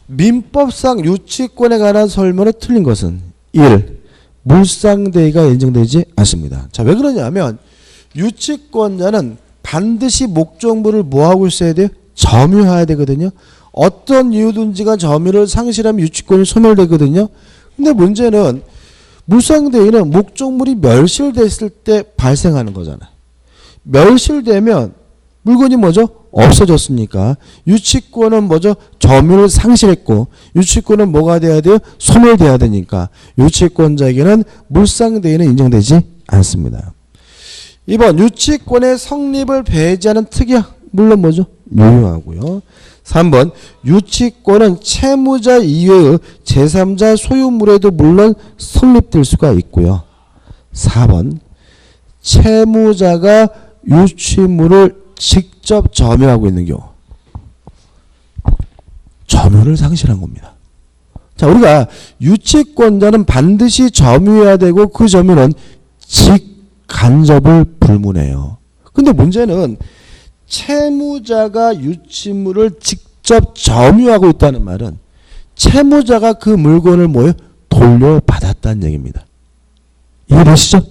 민법상 유치권에 관한 설명을 틀린 것은 1. 물상대의가 인정되지 않습니다. 자, 왜 그러냐면 유치권자는 반드시 목적물을 뭐하고 있어야 돼요? 점유해야 되거든요. 어떤 이유든지가 점유를 상실하면 유치권이 소멸되거든요. 근데 문제는 물상대의는 목적물이 멸실됐을 때 발생하는 거잖아요. 멸실되면 물건이 뭐죠? 없어졌으니까 유치권은 뭐죠? 점유를 상실했고 유치권은 뭐가 돼야 돼요? 소멸돼야 되니까 유치권자에게는 물상대의는 인정되지 않습니다. 2번 유치권의 성립을 배제하는 특약 물론 뭐죠? 유효하고요. 3번 유치권은 채무자 이외의 제3자 소유물에도 물론 성립될 수가 있고요. 4번 채무자가 유치물을 직접 점유하고 있는 경우 점유를 상실한 겁니다. 자, 우리가 유치권자는 반드시 점유해야 되고 그 점유는 직간접을 불문해요. 근데 문제는 채무자가 유치물을 직접 점유하고 있다는 말은 채무자가 그 물건을 뭐예요? 돌려받았다는 얘기입니다. 이해되시죠?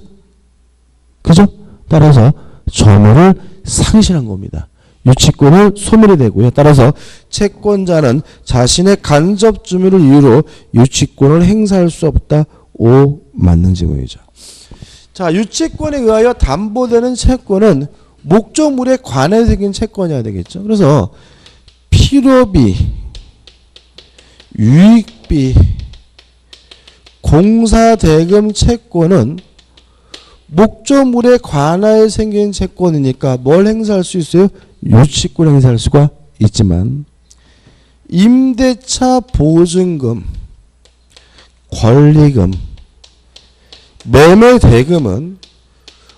그죠? 따라서 점유를 상실한 겁니다. 유치권은 소멸이 되고요. 따라서 채권자는 자신의 간접 점유를 이유로 유치권을 행사할 수 없다. 5 맞는 질문이죠. 자, 유치권에 의하여 담보되는 채권은 목적물에 관해 생긴 채권이어야 되겠죠. 그래서 필요비, 유익비, 공사대금 채권은 목적물에 관하여 생긴 채권이니까 뭘 행사할 수 있어요? 유치권 행사할 수가 있지만 임대차 보증금, 권리금, 매매대금은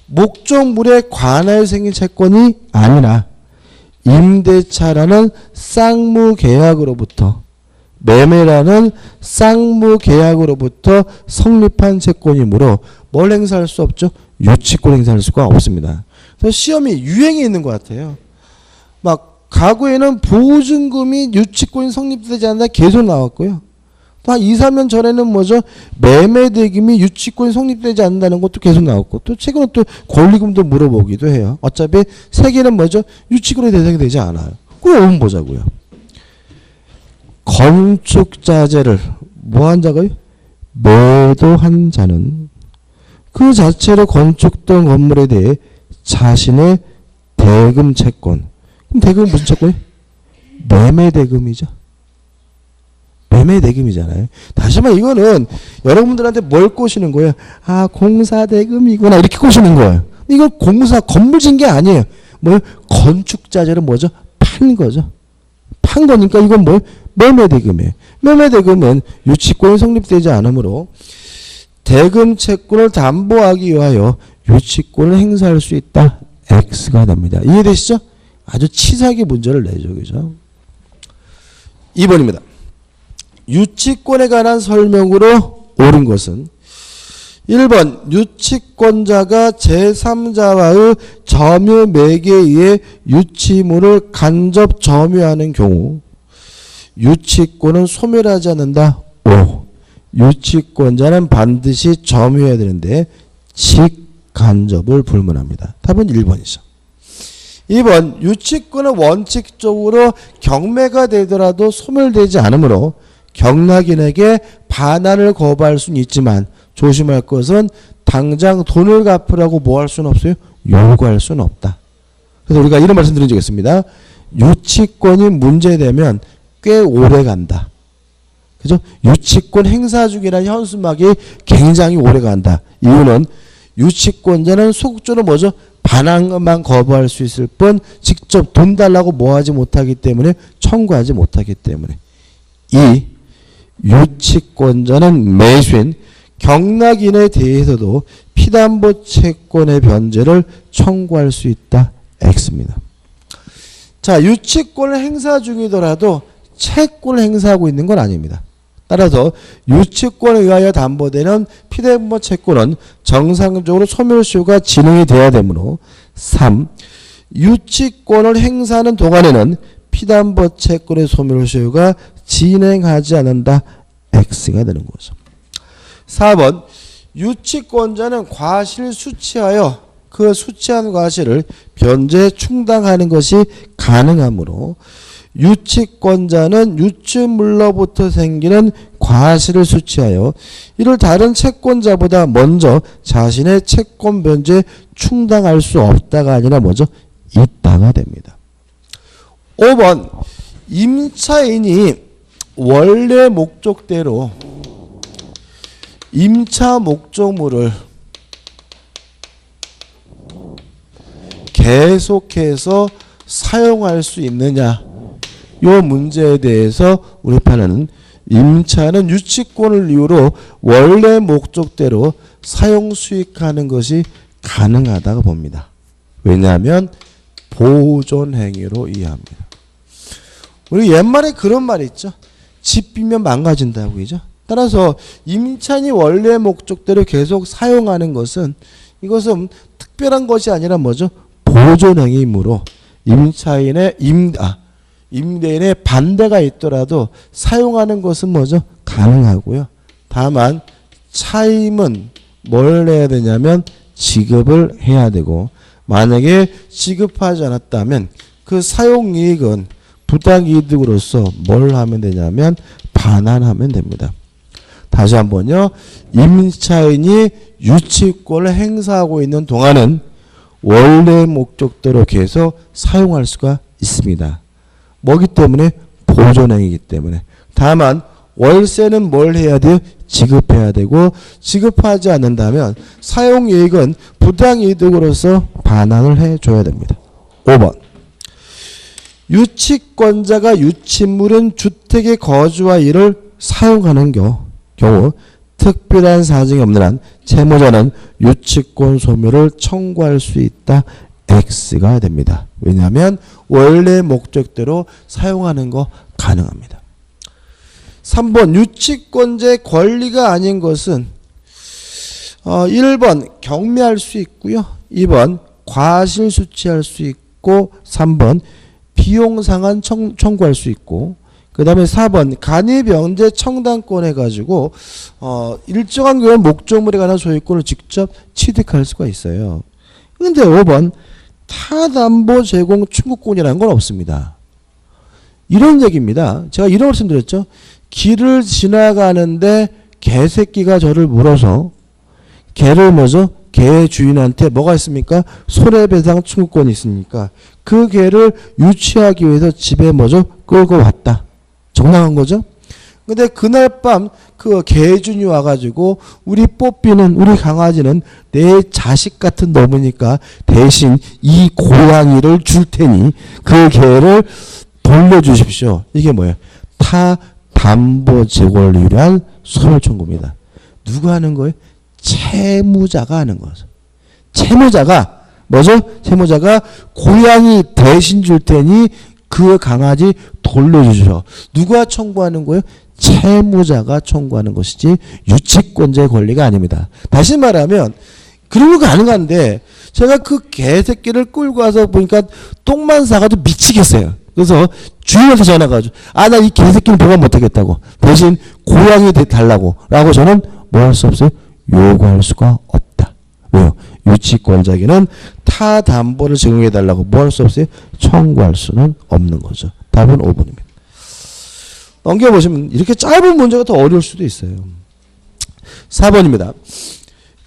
목적물에 관하여 생긴 채권이 아니라 임대차라는 쌍무계약으로부터 매매라는 쌍무계약으로부터 성립한 채권이므로 뭘 행사할 수 없죠? 유치권 행사할 수가 없습니다. 그래서 시험이 유행이 있는 것 같아요. 막 과거에는 보증금이 유치권이 성립되지 않는다 계속 나왔고요. 또 한 2, 3년 전에는 뭐죠? 매매대금이 유치권이 성립되지 않는다는 것도 계속 나왔고 또 최근에 또 권리금도 물어보기도 해요. 어차피 세계는 뭐죠? 유치권의 대상이 되지 않아요. 그럼 한번 보자고요. 건축자재를 뭐한 자가요? 매도한 자는 그 자체로 건축된 건물에 대해 자신의 대금 채권. 그럼 대금은 무슨 채권이에요? 매매대금이죠. 매매대금이잖아요. 다시 말해 이거는 여러분들한테 뭘 꼬시는 거예요? 아, 공사대금이구나 이렇게 꼬시는 거예요. 이건 건물 진 게 아니에요. 뭐 건축자재를 뭐죠? 판 거죠. 판 거니까 이건 뭐 매매대금이에요. 매매대금은 유치권이 성립되지 않으므로 대금 채권을 담보하기 위하여 유치권을 행사할 수 있다. X가 됩니다. 이해되시죠? 아주 치사하게 문제를 내죠. 그죠? 2번입니다. 유치권에 관한 설명으로 옳은 것은 1번 유치권자가 제3자와의 점유 매개에 의해 유치물을 간접 점유하는 경우 유치권은 소멸하지 않는다. 5. 유치권자는 반드시 점유해야 되는데 직간접을 불문합니다. 답은 1번이죠. 2번 유치권은 원칙적으로 경매가 되더라도 소멸되지 않으므로 경락인에게 반환을 거부할 수는 있지만 조심할 것은 당장 돈을 갚으라고 뭐 할 수는 없어요? 요구할 수는 없다. 그래서 우리가 이런 말씀 드린 적이 있습니다. 유치권이 문제되면 꽤 오래 간다. 그죠? 유치권 행사 중이라는 현수막이 굉장히 오래 간다. 이유는 유치권자는 소극적으로 뭐죠? 반환만 거부할 수 있을 뿐 직접 돈 달라고 뭐 하지 못하기 때문에 청구하지 못하기 때문에 이 유치권자는 매수인 경락인에 대해서도 피담보 채권의 변제를 청구할 수 있다. X입니다. 자, 유치권을 행사 중이더라도 채권을 행사하고 있는 건 아닙니다. 따라서 유치권에 의하여 담보되는 피담보 채권은 정상적으로 소멸시효가 진행이 돼야 되므로 3. 유치권을 행사하는 동안에는 피담보 채권의 소멸시효가 진행하지 않는다. X가 되는 거죠. 4번 유치권자는 과실을 수취하여 그 수취한 과실을 변제 충당하는 것이 가능하므로 유치권자는 유치물로부터 생기는 과실을 수취하여 이를 다른 채권자보다 먼저 자신의 채권 변제 충당할 수 없다가 아니라 뭐죠? 있다가 됩니다. 5번 임차인이 원래 목적대로 임차 목적물을 계속해서 사용할 수 있느냐 이 문제에 대해서 우리 판은 임차는 유치권을 이유로 원래 목적대로 사용 수익하는 것이 가능하다고 봅니다. 왜냐하면 보존 행위로 이해합니다. 우리 옛말에 그런 말이 있죠. 집 비면 망가진다고 그죠? 따라서 임차인이 원래 목적대로 계속 사용하는 것은 이것은 특별한 것이 아니라 뭐죠? 보존 행위이므로 임대인의 반대가 있더라도 사용하는 것은 뭐죠? 가능하고요. 다만 차임은 뭘 해야 되냐면 지급을 해야 되고 만약에 지급하지 않았다면 그 사용이익은 부당이득으로서 뭘 하면 되냐면 반환하면 됩니다. 다시 한번요. 임차인이 유치권을 행사하고 있는 동안은 원래 목적대로 계속 사용할 수가 있습니다. 뭐기 때문에? 보존행위이기 때문에. 다만 월세는 뭘 해야 돼요? 지급해야 되고, 지급하지 않는다면 사용이익은 부당이득으로서 반환을 해줘야 됩니다. 5번. 유치권자가 유치물은 주택의 거주와 일을 사용하는 경우 특별한 사정이 없는 한 채무자는 유치권 소멸을 청구할 수 있다. X가 됩니다. 왜냐하면 원래 목적대로 사용하는 거 가능합니다. 3번 유치권자의 권리가 아닌 것은 1번 경매할 수 있고요. 2번 과실수취할 수 있고 3번 비용상한 청구할 수 있고 그 다음에 4번 간이병제 청단권 해가지고 일정한 경우 목적물에 관한 소유권을 직접 취득할 수가 있어요. 그런데 5번 타담보 제공 청구권이라는 건 없습니다. 이런 얘기입니다. 제가 이런 말씀드렸죠. 길을 지나가는데 개새끼가 저를 물어서 개를 뭐죠? 개 주인한테 뭐가 있습니까? 손해배상 청구권이 있으니까 그 개를 유치하기 위해서 집에 뭐죠? 끌고 왔다. 정당한 거죠? 근데 그날 밤 그 개주인이 와가지고 우리 뽀삐는 우리 강아지는 내 자식 같은 놈이니까 대신 이 고양이를 줄 테니 그 개를 돌려주십시오. 이게 뭐예요? 타담보 제공을 위한 소멸 청구입니다. 누가 하는 거예요? 채무자가 하는 거죠. 채무자가 뭐죠? 채무자가 고양이 대신 줄 테니 그 강아지 돌려주셔. 누가 청구하는 거예요? 채무자가 청구하는 것이지 유치권자의 권리가 아닙니다. 다시 말하면 그런 거 가능한데 제가 그 개새끼를 끌고 와서 보니까 똥만 싸가지고 미치겠어요. 그래서 주인한테 전화가지고 나 이 개새끼는 보관 못하겠다고 대신 고양이 달라고 라고 저는 뭐 할 수 없어요? 요구할 수가 없다. 왜요? 유치권자에게는 타담보를 제공해달라고 뭐 할 수 없어요? 청구할 수는 없는 거죠. 답은 5번입니다. 넘겨보시면 이렇게 짧은 문제가 더 어려울 수도 있어요. 4번입니다.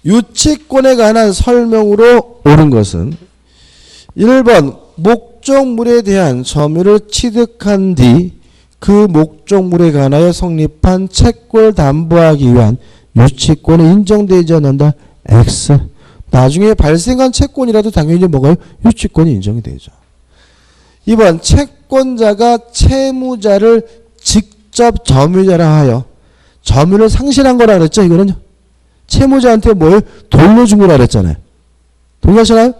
유치권에 관한 설명으로 옳은 것은 1번 목적물에 대한 점유를 취득한 뒤 그 목적물에 관하여 성립한 채권을 담보하기 위한 유치권이 인정되지 않는다. X. 나중에 발생한 채권이라도 당연히 뭐가요? 유치권이 인정이 되죠. 2번 채권자가 채무자를 직접 점유자라 하여 점유를 상실한 거라 그랬죠. 이거는요. 채무자한테 뭘 돌려준 거라 그랬잖아요. 동의하시나요?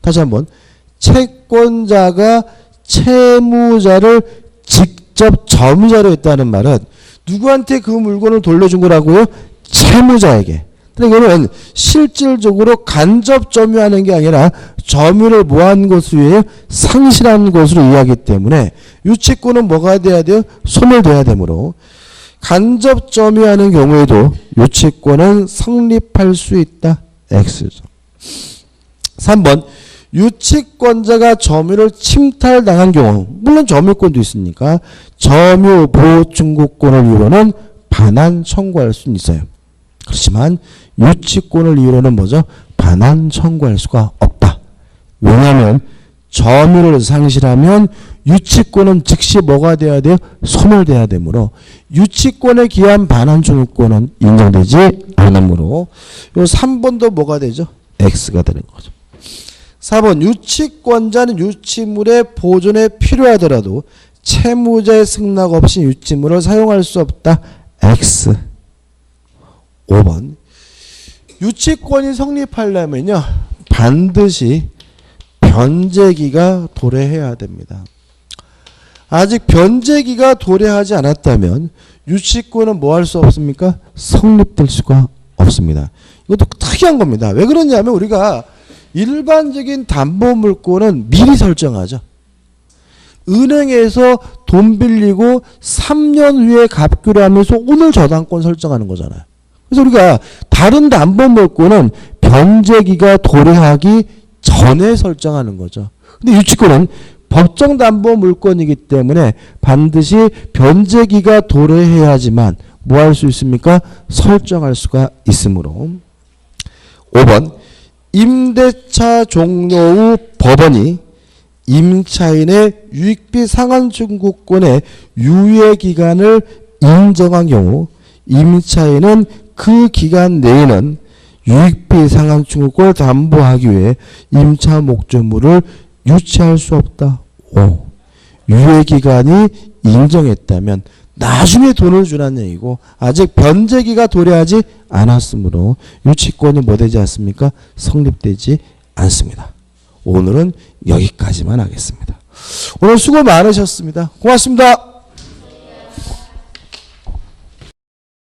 다시 한번. 채권자가 채무자를 직접 점유자로 했다는 말은 누구한테 그 물건을 돌려준 거라고요? 채무자에게. 근데 이거는 실질적으로 간접 점유하는 게 아니라 점유를 뭐한 것으로 위해 상실한 것으로 이해하기 때문에 유치권은 뭐가 돼야 돼요? 소멸돼야 되므로 간접 점유하는 경우에도 유치권은 성립할 수 있다. X죠. 3번 유치권자가 점유를 침탈당한 경우 물론 점유권도 있으니까 점유 보호청구권을 이유로는 반환 청구할 수는 있어요. 그렇지만 유치권을 이유로는 뭐죠? 반환 청구할 수가 없다. 왜냐하면 점유를 상실하면 유치권은 즉시 뭐가 돼야 돼요? 소멸돼야 되므로 유치권에 기한 반환 청구권은 인정되지 않으므로 요 3번도 뭐가 되죠? X가 되는 거죠. 4번 유치권자는 유치물의 보존에 필요하더라도 채무자의 승낙 없이 유치물을 사용할 수 없다. X. 5번 유치권이 성립하려면요 반드시 변제기가 도래해야 됩니다. 아직 변제기가 도래하지 않았다면 유치권은 뭐 할 수 없습니까? 성립될 수가 없습니다. 이것도 특이한 겁니다. 왜 그러냐면 우리가 일반적인 담보물권은 미리 설정하죠. 은행에서 돈 빌리고 3년 후에 갚기로 하면서 오늘 저당권 설정하는 거잖아요. 그래서 우리가 다른 담보물권은 변제기가 도래하기 전에 설정하는 거죠. 근데 유치권은 법정 담보물권이기 때문에 반드시 변제기가 도래해야지만 뭐 할 수 있습니까? 설정할 수가 있으므로. 5번 임대차 종료 후 법원이 임차인의 유익비 상환 청구권의 유예 기간을 인정한 경우 임차인은 그 기간 내에는 유익비 상환 청구권을 담보하기 위해 임차 목적물을 유치할 수 없다. 5. 유예 기간이 인정했다면 나중에 돈을 주라는 얘기고 아직 변제기가 도래하지 않았으므로 유치권이 뭐 되지 않습니까? 성립되지 않습니다. 오늘은 여기까지만 하겠습니다. 오늘 수고 많으셨습니다. 고맙습니다.